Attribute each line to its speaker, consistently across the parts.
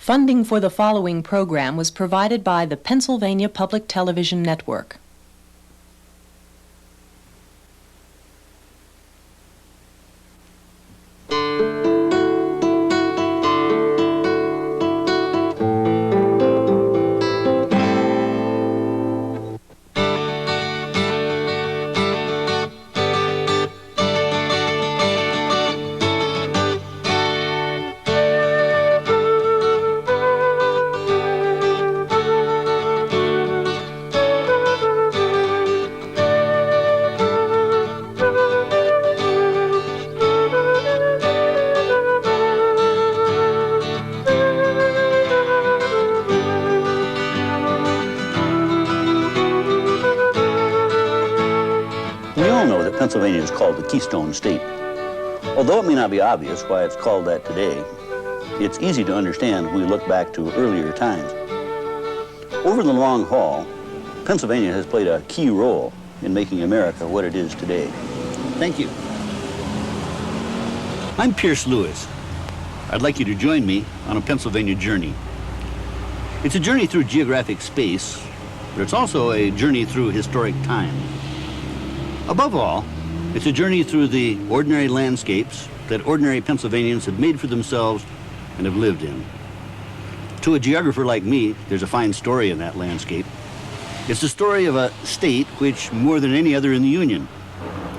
Speaker 1: Funding for the following program was provided by the Pennsylvania Public Television Network.
Speaker 2: Pennsylvania is called the Keystone State. Although it may not be obvious why it's called that today, it's easy to understand when we look back to earlier times. Over the long haul, Pennsylvania has played a key role in making America what it is today. Thank you. I'm Peirce Lewis. I'd like you to join me on a Pennsylvania journey. It's a journey through geographic space, but it's also a journey through historic time. Above all, it's a journey through the ordinary landscapes that ordinary Pennsylvanians have made for themselves and have lived in. To a geographer like me, there's a fine story in that landscape. It's the story of a state which, more than any other in the Union,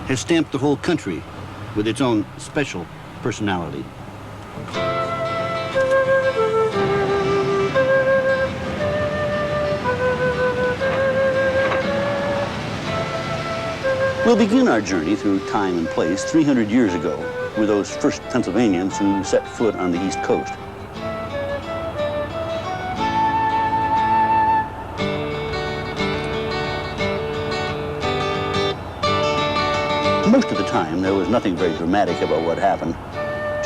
Speaker 2: has stamped the whole country with its own special personality. We'll begin our journey through time and place 300 years ago with those first Pennsylvanians who set foot on the East Coast. Most of the time, there was nothing very dramatic about what happened,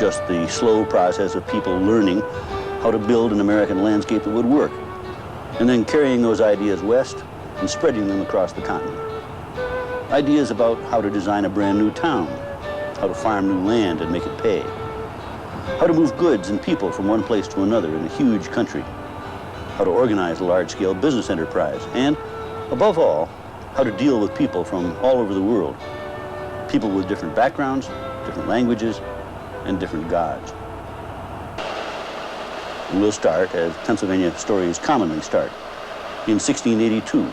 Speaker 2: just the slow process of people learning how to build an American landscape that would work, and then carrying those ideas west and spreading them across the continent. Ideas about how to design a brand new town, how to farm new land and make it pay, how to move goods and people from one place to another in a huge country, how to organize a large-scale business enterprise, and, above all, how to deal with people from all over the world, people with different backgrounds, different languages, and different gods. We'll start, as Pennsylvania stories commonly start, in 1682,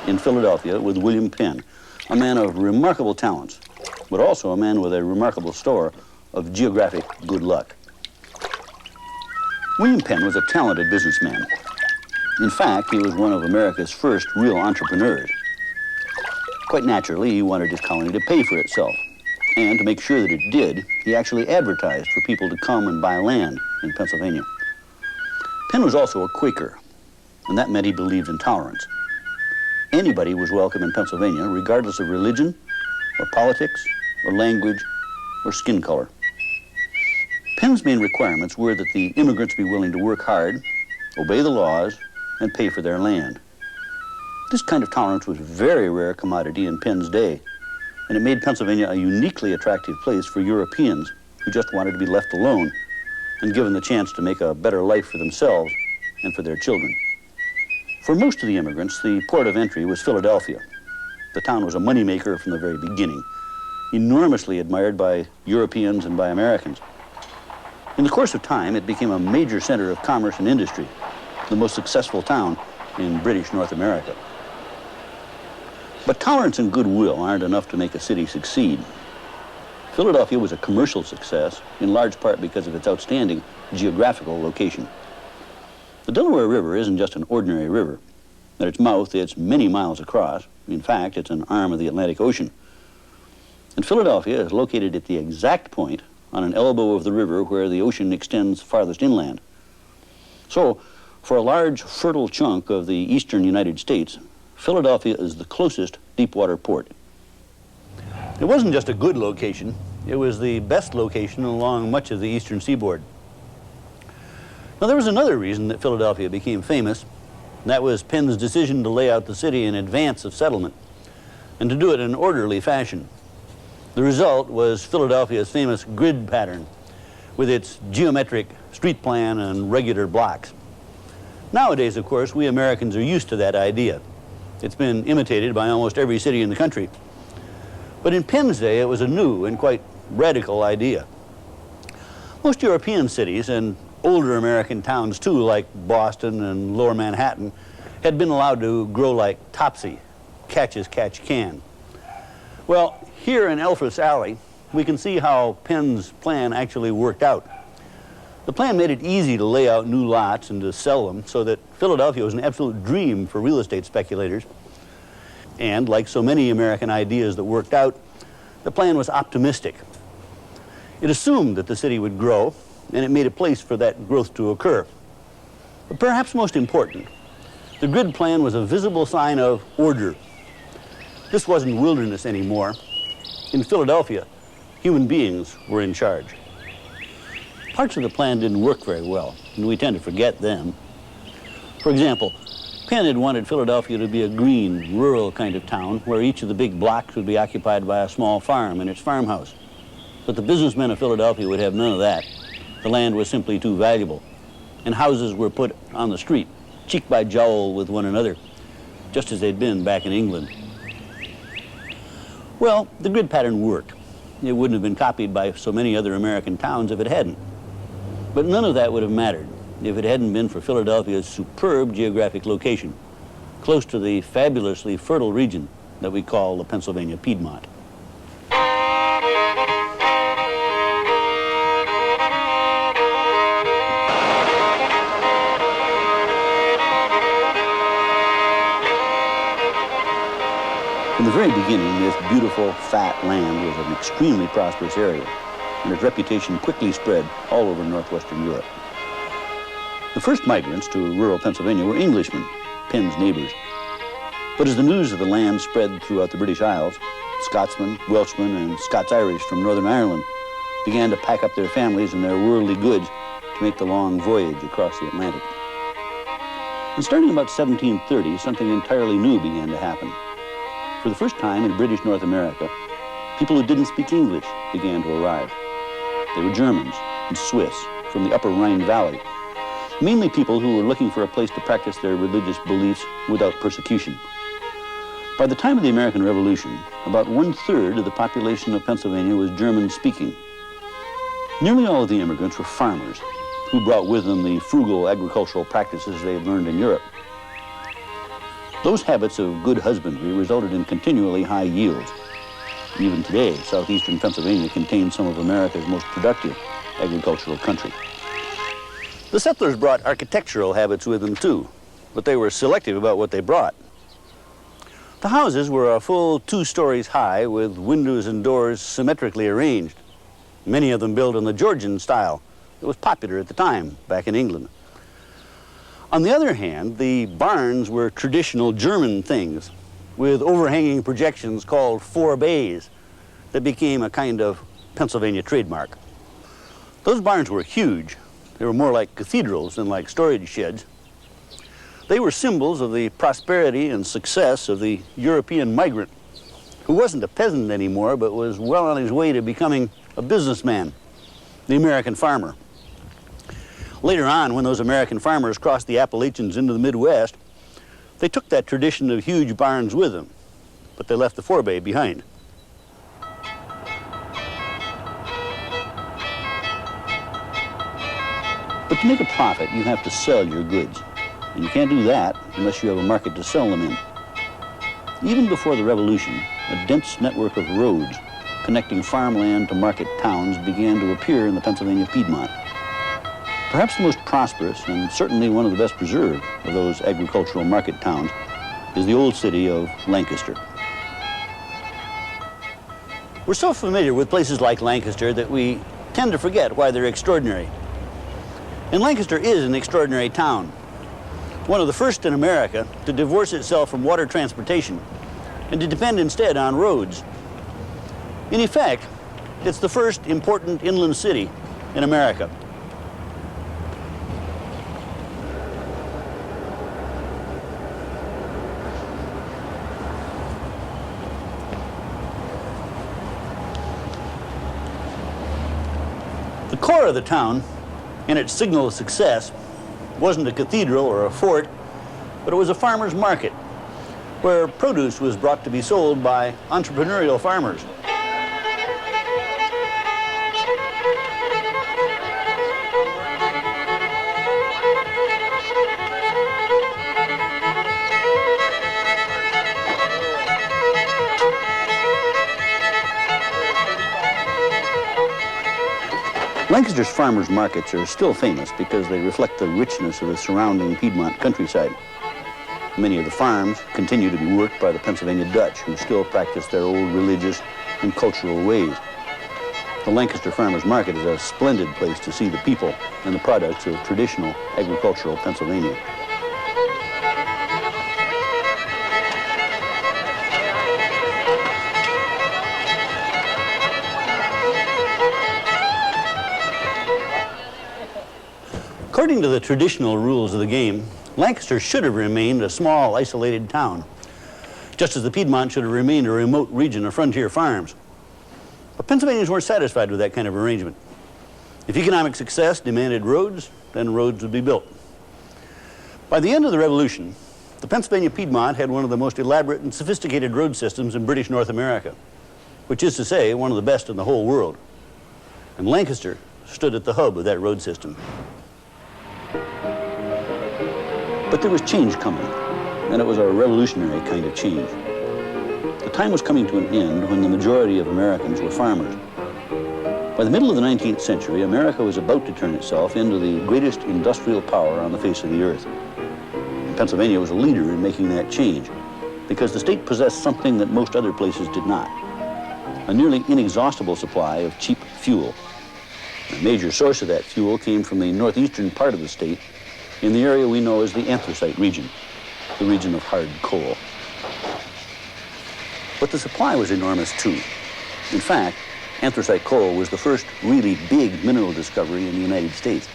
Speaker 2: in Philadelphia with William Penn, a man of remarkable talents, but also a man with a remarkable store of geographic good luck. William Penn was a talented businessman. In fact, he was one of America's first real entrepreneurs. Quite naturally, he wanted his colony to pay for itself. And to make sure that it did, he actually advertised for people to come and buy land in Pennsylvania. Penn was also a Quaker, and that meant he believed in tolerance. Anybody was welcome in Pennsylvania, regardless of religion, or politics, or language, or skin color. Penn's main requirements were that the immigrants be willing to work hard, obey the laws, and pay for their land. This kind of tolerance was a very rare commodity in Penn's day, and it made Pennsylvania a uniquely attractive place for Europeans who just wanted to be left alone and given the chance to make a better life for themselves and for their children. For most of the immigrants, the port of entry was Philadelphia. The town was a moneymaker from the very beginning, enormously admired by Europeans and by Americans. In the course of time, it became a major center of commerce and industry, the most successful town in British North America. But tolerance and goodwill aren't enough to make a city succeed. Philadelphia was a commercial success, in large part because of its outstanding geographical location. The Delaware River isn't just an ordinary river. At its mouth, it's many miles across. In fact, it's an arm of the Atlantic Ocean. And Philadelphia is located at the exact point on an elbow of the river where the ocean extends farthest inland. So, for a large, fertile chunk of the eastern United States, Philadelphia is the closest deep-water port. It wasn't just a good location. It was the best location along much of the eastern seaboard. Now, there was another reason that Philadelphia became famous, and that was Penn's decision to lay out the city in advance of settlement, and to do it in an orderly fashion. The result was Philadelphia's famous grid pattern, with its geometric street plan and regular blocks. Nowadays, of course, we Americans are used to that idea. It's been imitated by almost every city in the country. But in Penn's day, it was a new and quite radical idea. Most European cities, and older American towns too, like Boston and Lower Manhattan, had been allowed to grow like Topsy, catch as catch can. Well, here in Elfreth's Alley, we can see how Penn's plan actually worked out. The plan made it easy to lay out new lots and to sell them, so that Philadelphia was an absolute dream for real estate speculators. And like so many American ideas that worked out, the plan was optimistic. It assumed that the city would grow, and it made a place for that growth to occur. But perhaps most important, the grid plan was a visible sign of order. This wasn't wilderness anymore. In Philadelphia, human beings were in charge. Parts of the plan didn't work very well, and we tend to forget them. For example, Penn had wanted Philadelphia to be a green, rural kind of town where each of the big blocks would be occupied by a small farm and its farmhouse. But the businessmen of Philadelphia would have none of that. The land was simply too valuable, and houses were put on the street, cheek by jowl with one another, just as they'd been back in England. Well, the grid pattern worked. It wouldn't have been copied by so many other American towns if it hadn't. But none of that would have mattered if it hadn't been for Philadelphia's superb geographic location, close to the fabulously fertile region that we call the Pennsylvania Piedmont. In the very beginning, this beautiful, fat land was an extremely prosperous area, and its reputation quickly spread all over northwestern Europe. The first migrants to rural Pennsylvania were Englishmen, Penn's neighbors. But as the news of the land spread throughout the British Isles, Scotsmen, Welshmen, and Scots-Irish from Northern Ireland began to pack up their families and their worldly goods to make the long voyage across the Atlantic. And starting about 1730, something entirely new began to happen. For the first time in British North America, people who didn't speak English began to arrive. They were Germans and Swiss from the upper Rhine Valley, mainly people who were looking for a place to practice their religious beliefs without persecution. By the time of the American Revolution, about 1/3 of the population of Pennsylvania was German-speaking. Nearly all of the immigrants were farmers who brought with them the frugal agricultural practices they had learned in Europe. Those habits of good husbandry resulted in continually high yields. Even today, southeastern Pennsylvania contains some of America's most productive agricultural country. The settlers brought architectural habits with them too, but they were selective about what they brought. The houses were a full 2 stories high with windows and doors symmetrically arranged, many of them built in the Georgian style that was popular at the time back in England. On the other hand, the barns were traditional German things with overhanging projections called 4 bays that became a kind of Pennsylvania trademark. Those barns were huge. They were more like cathedrals than like storage sheds. They were symbols of the prosperity and success of the European migrant, who wasn't a peasant anymore, but was well on his way to becoming a businessman, the American farmer. Later on, when those American farmers crossed the Appalachians into the Midwest, they took that tradition of huge barns with them, but they left the 4-bay behind. But to make a profit, you have to sell your goods. And you can't do that unless you have a market to sell them in. Even before the Revolution, a dense network of roads connecting farmland to market towns began to appear in the Pennsylvania Piedmont. Perhaps the most prosperous and certainly one of the best preserved of those agricultural market towns is the old city of Lancaster. We're so familiar with places like Lancaster that we tend to forget why they're extraordinary. And Lancaster is an extraordinary town, one of the first in America to divorce itself from water transportation and to depend instead on roads. In effect, it's the first important inland city in America. The core core of the town, and its signal of success, wasn't a cathedral or a fort, but it was a farmer's market, where produce was brought to be sold by entrepreneurial farmers. Lancaster's farmers' markets are still famous because they reflect the richness of the surrounding Piedmont countryside. Many of the farms continue to be worked by the Pennsylvania Dutch, who still practice their old religious and cultural ways. The Lancaster Farmers Market is a splendid place to see the people and the products of traditional agricultural Pennsylvania. According to the traditional rules of the game, Lancaster should have remained a small, isolated town, just as the Piedmont should have remained a remote region of frontier farms. But Pennsylvanians weren't satisfied with that kind of arrangement. If economic success demanded roads, then roads would be built. By the end of the Revolution, the Pennsylvania Piedmont had one of the most elaborate and sophisticated road systems in British North America, which is to say, one of the best in the whole world. And Lancaster stood at the hub of that road system. But there was change coming, and it was a revolutionary kind of change. The time was coming to an end when the majority of Americans were farmers. By the middle of the 19th century, America was about to turn itself into the greatest industrial power on the face of the earth. And Pennsylvania was a leader in making that change because the state possessed something that most other places did not: a nearly inexhaustible supply of cheap fuel. A major source of that fuel came from the northeastern part of the state, in the area we know as the anthracite region, the region of hard coal. But the supply was enormous too. In fact, anthracite coal was the first really big mineral discovery in the United States.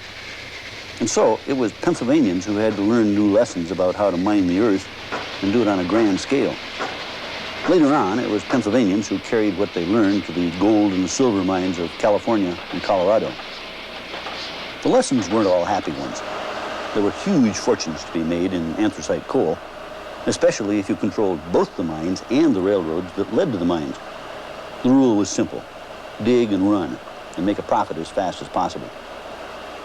Speaker 2: And so it was Pennsylvanians who had to learn new lessons about how to mine the earth and do it on a grand scale. Later on, it was Pennsylvanians who carried what they learned to the gold and silver mines of California and Colorado. The lessons weren't all happy ones. There were huge fortunes to be made in anthracite coal, especially if you controlled both the mines and the railroads that led to the mines. The rule was simple: dig and run, and make a profit as fast as possible.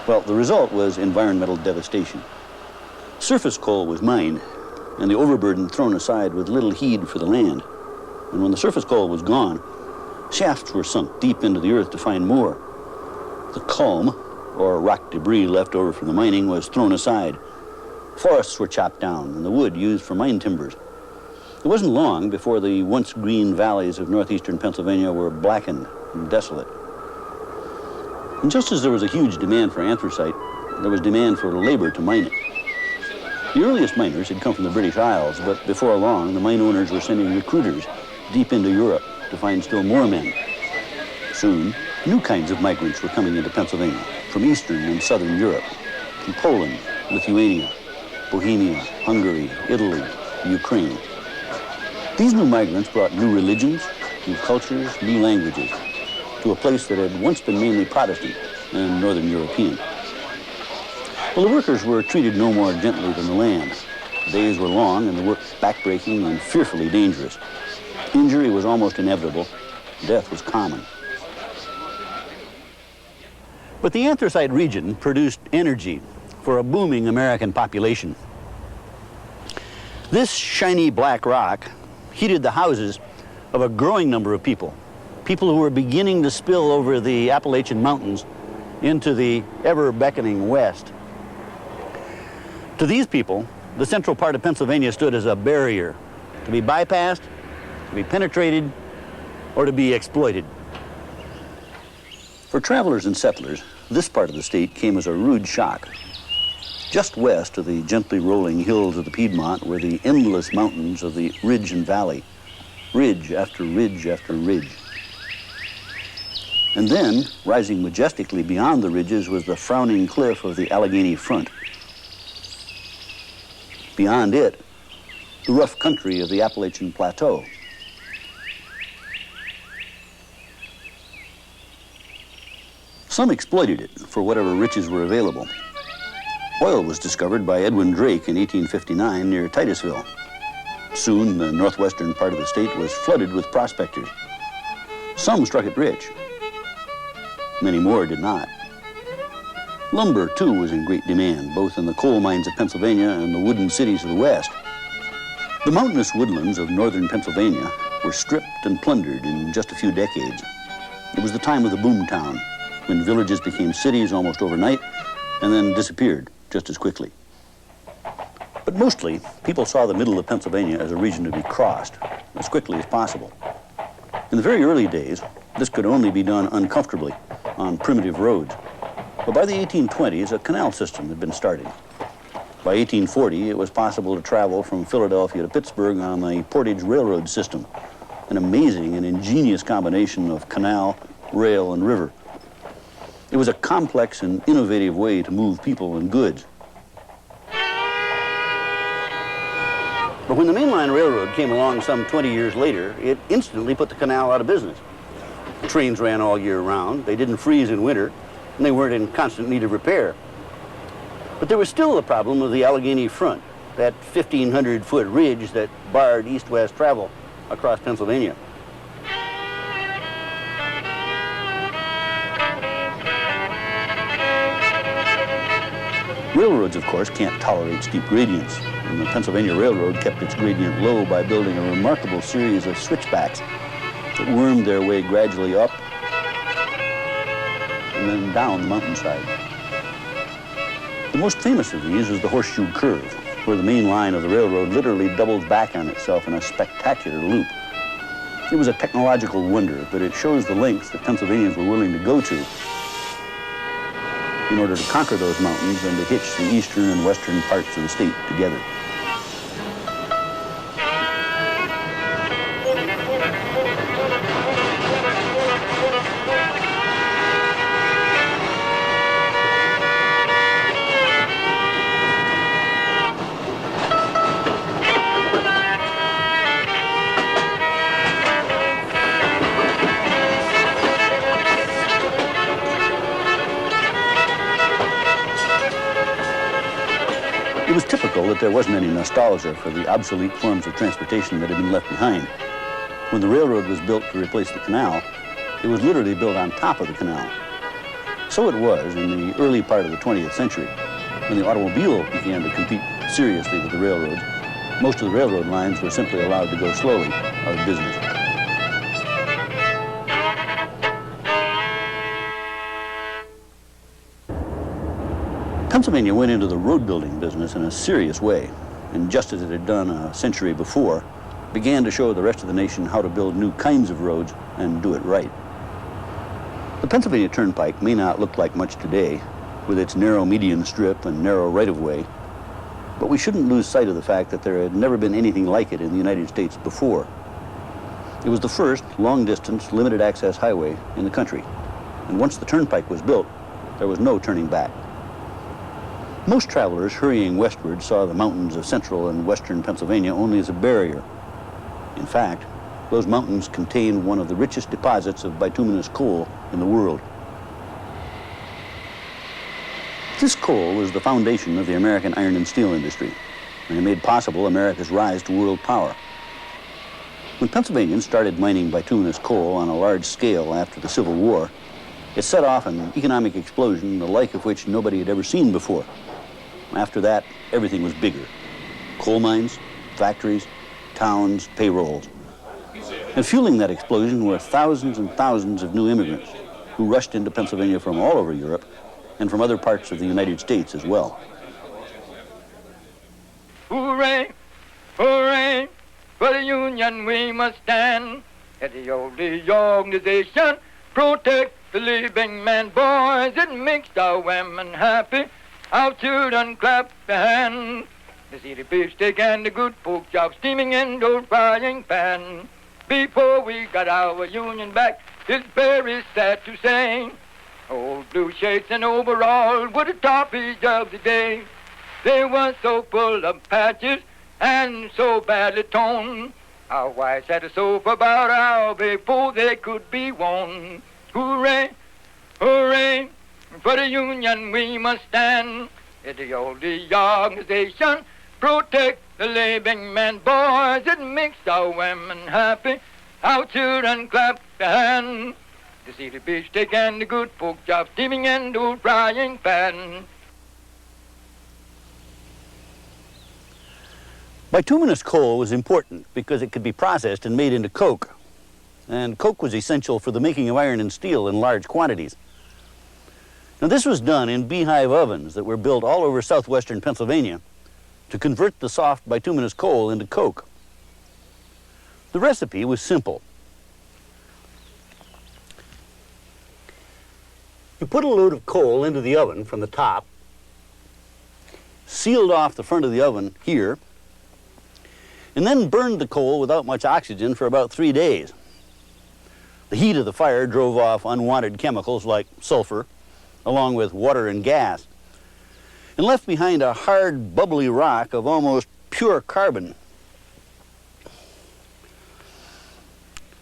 Speaker 2: Well, the result was environmental devastation. Surface coal was mined, and the overburden thrown aside with little heed for the land. And when the surface coal was gone, shafts were sunk deep into the earth to find more. The culm, or rock debris left over from the mining, was thrown aside. Forests were chopped down and the wood used for mine timbers. It wasn't long before the once green valleys of northeastern Pennsylvania were blackened and desolate. And just as there was a huge demand for anthracite, there was demand for labor to mine it. The earliest miners had come from the British Isles, but before long the mine owners were sending recruiters deep into Europe to find still more men. Soon, new kinds of migrants were coming into Pennsylvania from Eastern and Southern Europe, from Poland, Lithuania, Bohemia, Hungary, Italy, Ukraine. These new migrants brought new religions, new cultures, new languages to a place that had once been mainly Protestant and Northern European. Well, the workers were treated no more gently than the land. The days were long and the work backbreaking and fearfully dangerous. Injury was almost inevitable. Death was common. But the anthracite region produced energy for a booming American population. This shiny black rock heated the houses of a growing number of people who were beginning to spill over the Appalachian Mountains into the ever-beckoning west. To these people, the central part of Pennsylvania stood as a barrier to be bypassed, to be penetrated, or to be exploited. For travelers and settlers, this part of the state came as a rude shock. Just west of the gently rolling hills of the Piedmont were the endless mountains of the ridge and valley, ridge after ridge after ridge. And then, rising majestically beyond the ridges, was the frowning cliff of the Allegheny Front. Beyond it, the rough country of the Appalachian Plateau. Some exploited it for whatever riches were available. Oil was discovered by Edwin Drake in 1859 near Titusville. Soon, the northwestern part of the state was flooded with prospectors. Some struck it rich. Many more did not. Lumber, too, was in great demand, both in the coal mines of Pennsylvania and the wooden cities of the West. The mountainous woodlands of northern Pennsylvania were stripped and plundered in just a few decades. It was the time of the boom town, when villages became cities almost overnight and then disappeared just as quickly. But mostly, people saw the middle of Pennsylvania as a region to be crossed as quickly as possible. In the very early days, this could only be done uncomfortably on primitive roads. But by the 1820s, a canal system had been started. By 1840, it was possible to travel from Philadelphia to Pittsburgh on the Portage Railroad system, an amazing and ingenious combination of canal, rail, and river. It was a complex and innovative way to move people and goods. But when the mainline railroad came along some 20 years later, it instantly put the canal out of business. The trains ran all year round, they didn't freeze in winter, and they weren't in constant need of repair. But there was still the problem of the Allegheny Front, that 1,500-foot ridge that barred east-west travel across Pennsylvania. Railroads, of course, can't tolerate steep gradients, and the Pennsylvania Railroad kept its gradient low by building a remarkable series of switchbacks that wormed their way gradually up and then down the mountainside. The most famous of these is the Horseshoe Curve, where the main line of the railroad literally doubles back on itself in a spectacular loop. It was a technological wonder, but it shows the lengths that Pennsylvanians were willing to go to in order to conquer those mountains and to hitch the eastern and western parts of the state together. It was typical that there wasn't any nostalgia for the obsolete forms of transportation that had been left behind. When the railroad was built to replace the canal, it was literally built on top of the canal. So it was in the early part of the 20th century, when the automobile began to compete seriously with the railroads. Most of the railroad lines were simply allowed to go slowly out of business. Pennsylvania went into the road building business in a serious way, and just as it had done a century before, began to show the rest of the nation how to build new kinds of roads and do it right. The Pennsylvania Turnpike may not look like much today, with its narrow median strip and narrow right-of-way, but we shouldn't lose sight of the fact that there had never been anything like it in the United States before. It was the first long-distance, limited-access highway in the country, and once the Turnpike was built, there was no turning back. Most travelers hurrying westward saw the mountains of central and western Pennsylvania only as a barrier. In fact, those mountains contain one of the richest deposits of bituminous coal in the world. This coal was the foundation of the American iron and steel industry, and it made possible America's rise to world power. When Pennsylvanians started mining bituminous coal on a large scale after the Civil War, it set off an economic explosion the like of which nobody had ever seen before. After that, everything was bigger. Coal mines, factories, towns, payrolls. And fueling that explosion were thousands and thousands of new immigrants who rushed into Pennsylvania from all over Europe and from other parts of the United States as well.
Speaker 3: Hooray, hooray, for the Union we must stand. At the old organization, protect the living man. Boys, it makes our women happy. Our children clap their hands. They see the beef steak and the good pork chop steaming in those frying pan. Before we got our Union back, it's very sad to say. Old blue shirts and overalls were the topics of the day. They were so full of patches and so badly torn. Our wives had to sew for about an hour before they could be worn. Hooray, Hooray! For the Union we must stand. It's the only organization protect the living man. Boys, it makes our women happy. Our children clap their hands. To see the beefsteak and the good pork chop steaming in the frying pan.
Speaker 2: Bituminous coal was important because it could be processed and made into coke. And coke was essential for the making of iron and steel in large quantities. Now, this was done in beehive ovens that were built all over southwestern Pennsylvania to convert the soft bituminous coal into coke. The recipe was simple. You put a load of coal into the oven from the top, sealed off the front of the oven here, and then burned the coal without much oxygen for about 3 days. The heat of the fire drove off unwanted chemicals like sulfur, along with water and gas, and left behind a hard, bubbly rock of almost pure carbon.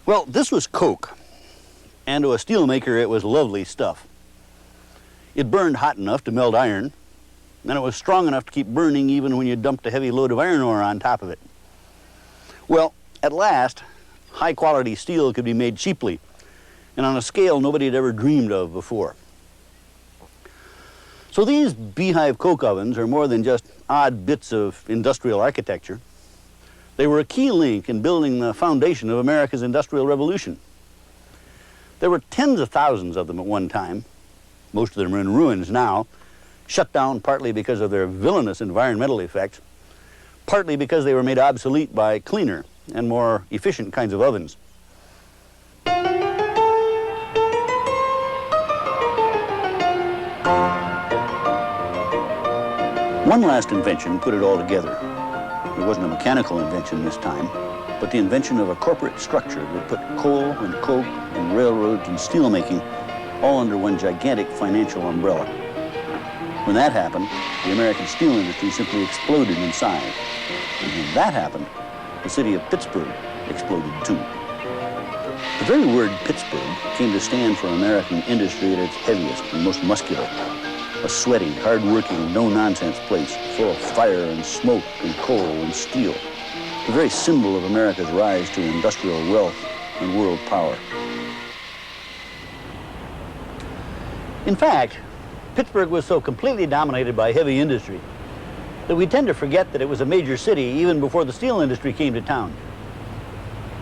Speaker 2: Well, this was coke, and to a steelmaker it was lovely stuff. It burned hot enough to melt iron, and it was strong enough to keep burning even when you dumped a heavy load of iron ore on top of it. Well, at last, high-quality steel could be made cheaply, and on a scale nobody had ever dreamed of before. So these beehive coke ovens are more than just odd bits of industrial architecture. They were a key link in building the foundation of America's Industrial Revolution. There were tens of thousands of them at one time. Most of them are in ruins now, shut down partly because of their villainous environmental effects, partly because they were made obsolete by cleaner and more efficient kinds of ovens. One last invention put it all together. It wasn't a mechanical invention this time, but the invention of a corporate structure that put coal and coke and railroads and steelmaking all under one gigantic financial umbrella. When that happened, the American steel industry simply exploded in size. And when that happened, the city of Pittsburgh exploded too. The very word Pittsburgh came to stand for American industry at its heaviest and most muscular. A sweaty, hard-working, no-nonsense place full of fire and smoke and coal and steel. The very symbol of America's rise to industrial wealth and world power. In fact, Pittsburgh was so completely dominated by heavy industry that we tend to forget that it was a major city even before the steel industry came to town.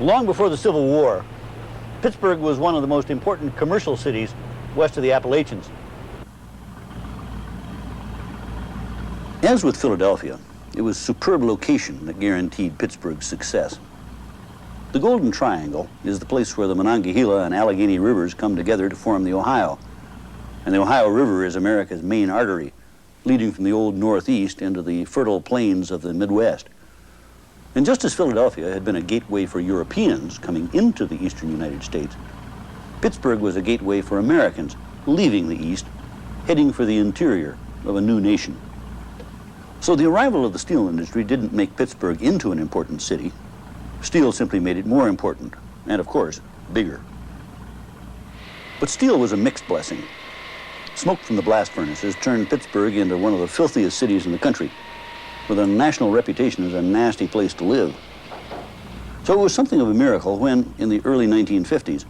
Speaker 2: Long before the Civil War, Pittsburgh was one of the most important commercial cities west of the Appalachians. As with Philadelphia, it was superb location that guaranteed Pittsburgh's success. The Golden Triangle is the place where the Monongahela and Allegheny rivers come together to form the Ohio. And the Ohio River is America's main artery, leading from the old Northeast into the fertile plains of the Midwest. And just as Philadelphia had been a gateway for Europeans coming into the eastern United States, Pittsburgh was a gateway for Americans leaving the East, heading for the interior of a new nation. So the arrival of the steel industry didn't make Pittsburgh into an important city. Steel simply made it more important, and of course, bigger. But steel was a mixed blessing. Smoke from the blast furnaces turned Pittsburgh into one of the filthiest cities in the country, with a national reputation as a nasty place to live. So it was something of a miracle when, in the early 1950s,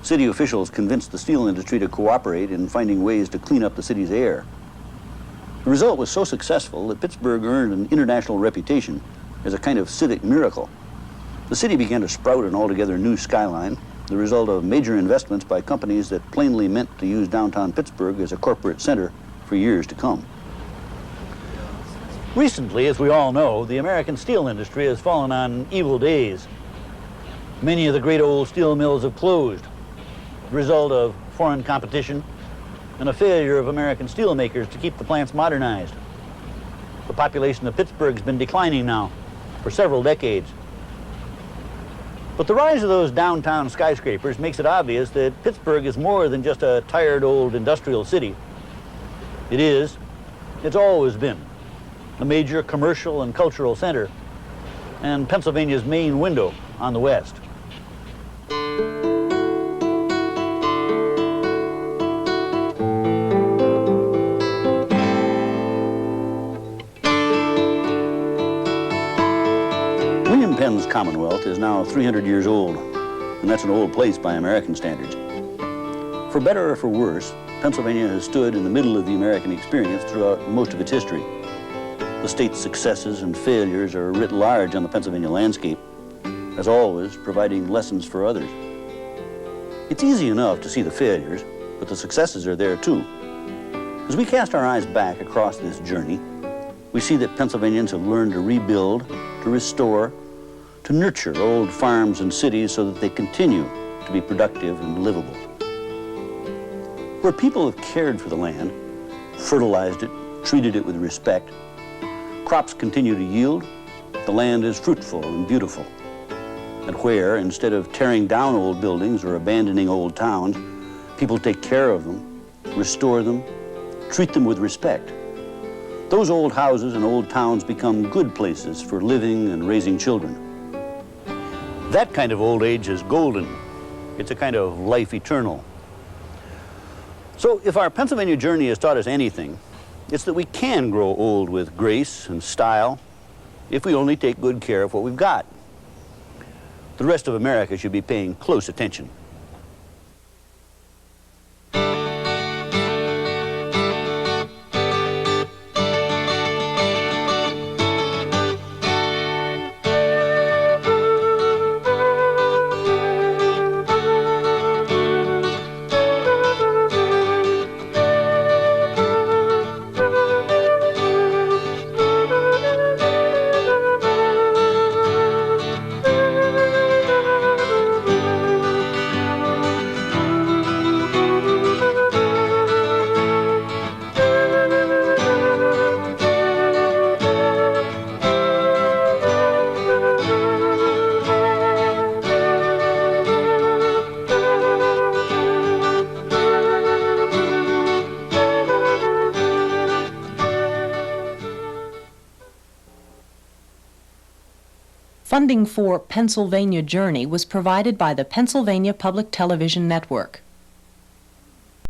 Speaker 2: city officials convinced the steel industry to cooperate in finding ways to clean up the city's air. The result was so successful that Pittsburgh earned an international reputation as a kind of civic miracle. The city began to sprout an altogether new skyline, the result of major investments by companies that plainly meant to use downtown Pittsburgh as a corporate center for years to come. Recently, as we all know, the American steel industry has fallen on evil days. Many of the great old steel mills have closed, the result of foreign competition and a failure of American steelmakers to keep the plants modernized. The population of Pittsburgh's been declining now for several decades. But the rise of those downtown skyscrapers makes it obvious that Pittsburgh is more than just a tired old industrial city. It's always been a major commercial and cultural center and Pennsylvania's main window on the West. Land's Commonwealth is now 300 years old, and that's an old place by American standards. For better or for worse, Pennsylvania has stood in the middle of the American experience throughout most of its history. The state's successes and failures are writ large on the Pennsylvania landscape, as always, providing lessons for others. It's easy enough to see the failures, but the successes are there too. As we cast our eyes back across this journey, we see that Pennsylvanians have learned to rebuild, to restore, to nurture old farms and cities so that they continue to be productive and livable. Where people have cared for the land, fertilized it, treated it with respect, crops continue to yield, the land is fruitful and beautiful. And where, instead of tearing down old buildings or abandoning old towns, people take care of them, restore them, treat them with respect, those old houses and old towns become good places for living and raising children. That kind of old age is golden. It's a kind of life eternal. So if our Pennsylvania journey has taught us anything, it's that we can grow old with grace and style if we only take good care of what we've got. The rest of America should be paying close attention.
Speaker 1: Funding for Pennsylvania Journey was provided by the Pennsylvania Public Television Network.